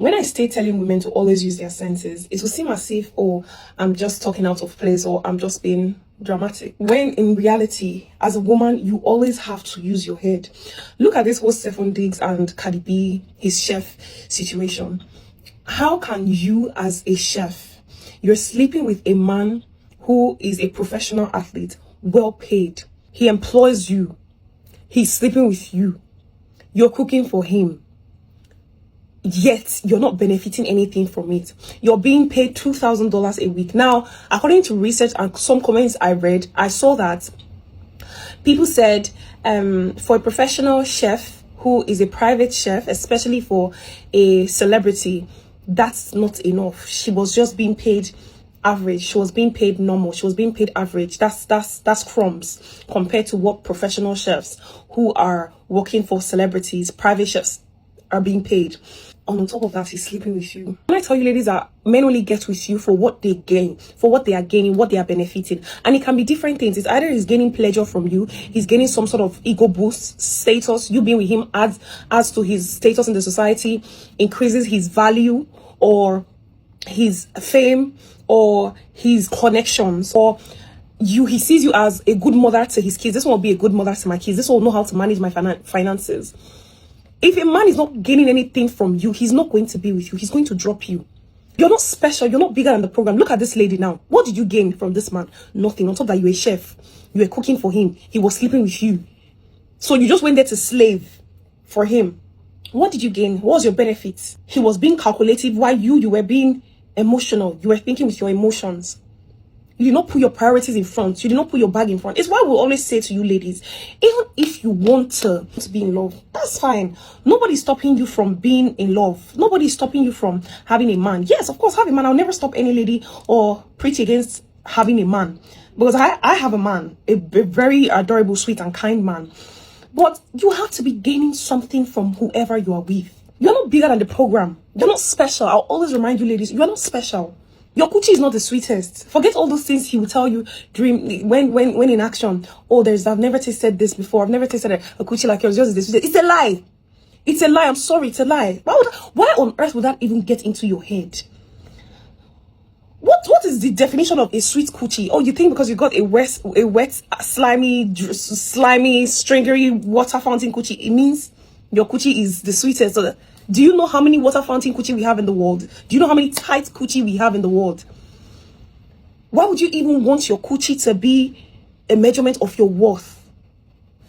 When I stay telling women to always use their senses, it will seem as if, oh, I'm just talking out of place or I'm just being dramatic. When in reality, as a woman, you always have to use your head. Look at this whole Stephen Diggs and Cardi B, his chef situation. How can you, as a chef, you're sleeping with a man who is a professional athlete, well paid. He employs you. He's sleeping with you. You're cooking for him. Yet you're not benefiting anything from it. You're being paid $2,000 a week. Now, according to research and some comments I read, I saw that people said for a professional chef who is a private chef, especially for a celebrity, that's not enough. She was just being paid average. She was being paid normal. She was being paid average. That's crumbs compared to what professional chefs who are working for celebrities, private chefs, are being paid. On top of that, he's sleeping with you. When I tell you, ladies, that men only get with you for what they gain, for what they are gaining, what they are benefiting. And it can be different things. It's either he's gaining pleasure from you, he's gaining some sort of ego boost, status. You being with him adds to his status in the society, increases his value or his fame or his connections, or he sees you as a good mother to his kids. This one will be a good mother to my kids. This one will know how to manage my finances. If a man is not gaining anything from you, he's not going to be with you. He's going to drop you. You're not special. You're not bigger than the program. Look at this lady now. What did you gain from this man? Nothing. On top of that, you're a chef. You were cooking for him. He was sleeping with you. So you just went there to slave for him. What did you gain? What was your benefit? He was being calculative while you were being emotional. You were thinking with your emotions. You did not put your priorities in front. You did not put your bag in front. It's why we always say to you ladies, even if you want to be in love, that's fine. Nobody's stopping you from being in love. Nobody's stopping you from having a man. Yes, of course, have a man. I'll never stop any lady or preach against having a man. Because I have a man, a very adorable, sweet and kind man. But you have to be gaining something from whoever you are with. You're not bigger than the program. You're not special. I'll always remind you ladies, you're not special. Your coochie is not the sweetest. Forget all those things he will tell you during when in action. Oh, I've never tasted this before. I've never tasted a coochie like yours. Yours is the sweetest. It's a lie. It's a lie. I'm sorry, it's a lie. Why on earth would that even get into your head? What is the definition of a sweet coochie? Oh, you think because you got a wet, slimy, stringery water fountain coochie, it means your coochie is the sweetest? So do you know how many water fountain coochie we have in the world? Do you know how many tight coochie we have in the world? Why would you even want your coochie to be a measurement of your worth?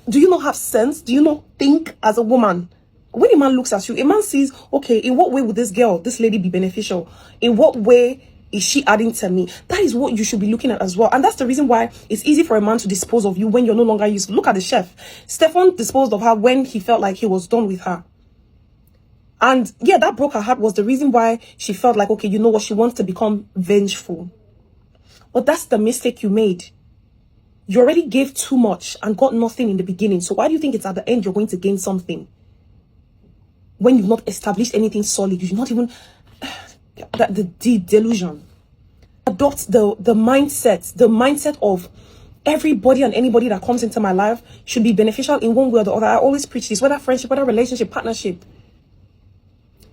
Do you not have sense? Do you not think as a woman? When a man looks at you, a man sees, okay, in what way would this lady be beneficial? In what way is she adding to me? That is what you should be looking at as well. And that's the reason why it's easy for a man to dispose of you when you're no longer useful. Look at the chef. Stefan disposed of her when he felt like he was done with her. And yeah, that broke her heart, was the reason why she felt like, okay, you know what, she wants to become vengeful. But that's the mistake you made. You already gave too much and got nothing in the beginning. So why do you think it's at the end you're going to gain something? When you've not established anything solid, you've not even... the delusion. Adopt the mindset of everybody and anybody that comes into my life should be beneficial in one way or the other. I always preach this, whether friendship, whether relationship, partnership.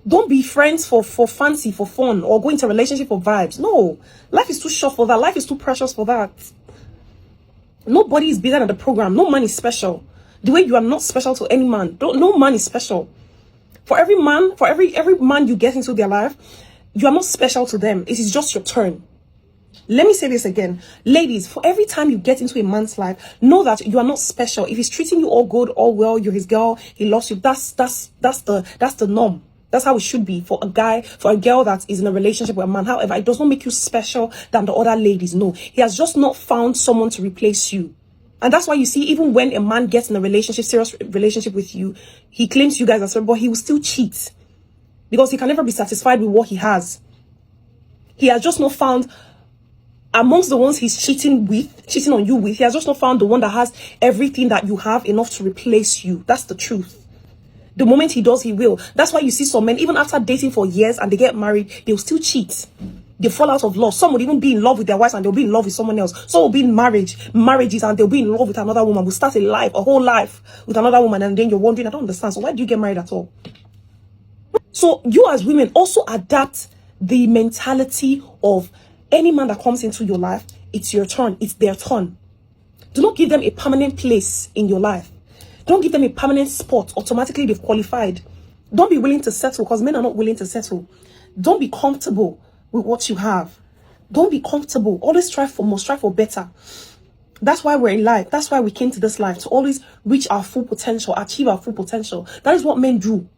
Don't be friends for fancy, for fun, or go into a relationship for vibes. No, life is too short for that. Life is too precious for that. Nobody is bigger than the program. No man is special. The way you are not special to any man. No man is special. For every man, every man you get into their life, you are not special to them. It is just your turn. Let me say this again. Ladies, for every time you get into a man's life, know that you are not special. If he's treating you all good, all well, you're his girl, he loves you. That's the norm. That's how it should be for a guy, for a girl that is in a relationship with a man. However, it does not make you special than the other ladies. No, he has just not found someone to replace you. And that's why you see, even when a man gets in a relationship, serious relationship with you, he claims you guys are but he will still cheat. Because he can never be satisfied with what he has. He has just not found, amongst the ones he's cheating on you with, he has just not found the one that has everything that you have enough to replace you. That's the truth. The moment he does, he will. That's why you see some men, even after dating for years and they get married, they'll still cheat. They fall out of love. Some would even be in love with their wives and they'll be in love with someone else. Some will be in marriages and they'll be in love with another woman. Will start a whole life with another woman, and then you're wondering, I don't understand. So why do you get married at all? So you as women also adapt the mentality of any man that comes into your life. It's your turn. It's their turn. Do not give them a permanent place in your life. Don't give them a permanent spot. Automatically they've qualified. Don't be willing to settle, because men are not willing to settle. Don't be comfortable with what you have. Don't be comfortable. Always strive for more, strive for better. That's why we're in life. That's why we came to this life, to always reach our full potential, achieve our full potential. That is what men do.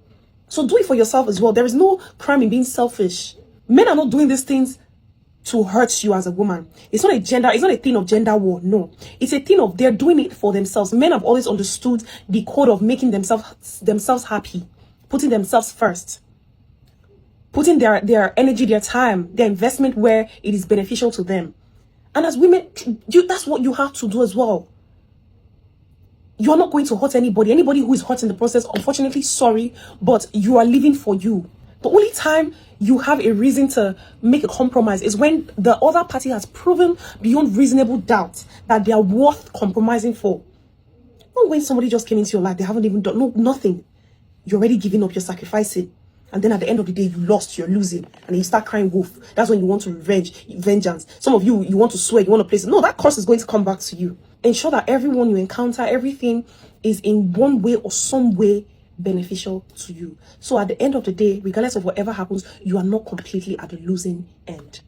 So do it for yourself as well. There is no crime in being selfish. Men are not doing these things to hurt you as a woman. It's not a thing of gender war. No, it's a thing of they're doing it for themselves. Men have always understood the code of making themselves happy, putting themselves first, putting their energy, their time, their investment where it is beneficial to them. And as women, that's what you have to do as well. You are not going to hurt anybody. Anybody who is hurt in the process, unfortunately, sorry, but you are living for you. The only time you have a reason to make a compromise is when the other party has proven beyond reasonable doubt that they are worth compromising for. Not when somebody just came into your life, they haven't even done nothing. You're already giving up, you're sacrificing. And then at the end of the day, you lost, you're losing. And you start crying wolf. That's when you want to vengeance. Some of you want to swear, you want to place it. No, that curse is going to come back to you. Ensure that everyone you encounter, everything is in one way or some way beneficial to you. So at the end of the day, regardless of whatever happens, you are not completely at the losing end.